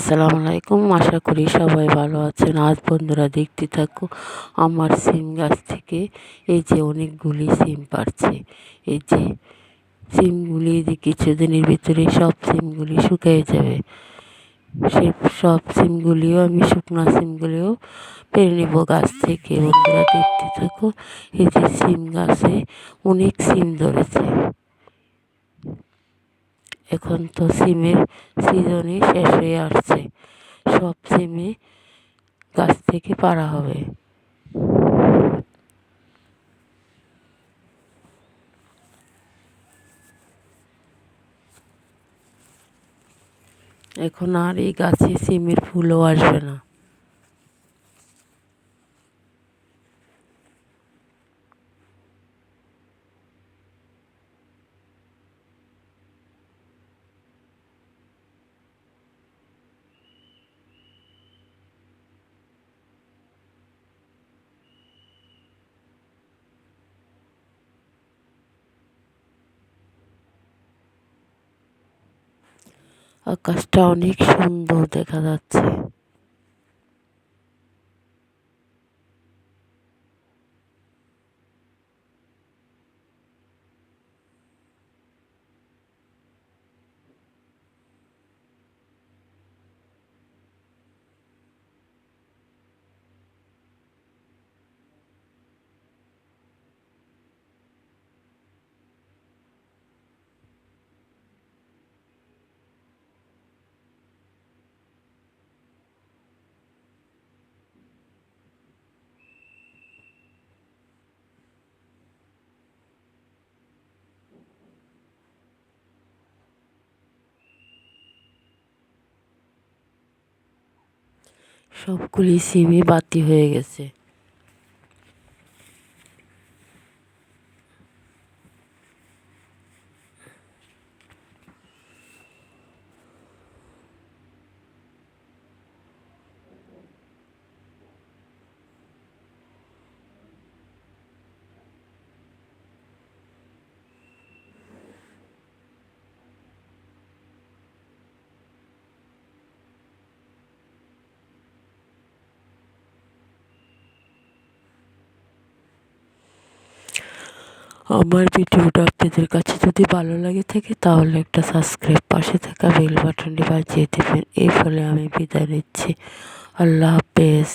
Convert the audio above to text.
আসসালামু আলাইকুম। আশা করি সবাই ভালো আছেন। আজ বন্ধুরা দেখতে থাকো আমার সিম গাছ থেকে এই যে অনেকগুলি সিম পারছে। এই যে সিমগুলি যে কিছুদিনের ভিতরে সব সিমগুলি শুকিয়ে যাবে। সে সব সিমগুলিও আমি শুকনো সিমগুলিও পেরে নেব গাছ থেকে। বন্ধুরা দেখতে থাকো। এই যে সিম গাছে অনেক সিম ধরেছে। এখন তো সিমের সিজনই শেষ হয়ে আসছে। সব সিমই গাছ থেকে পাড়া হবে। এখন আর এই গাছে সিমের ফুলও আসবে না। আকাশটা অনেক সুন্দর দেখা যাচ্ছে। সবগুলি সিমই বাতি হয়ে গেছে। আমার ভিডিওটা আপনাদের কাছে যদি ভালো লাগে থাকে তাহলে একটা সাবস্ক্রাইব, পাশে থাকা বেল বাটনটি বাজিয়ে দেবেন। এই ফলে আমি বিদায় নিচ্ছি। আল্লাহ হাফেজ।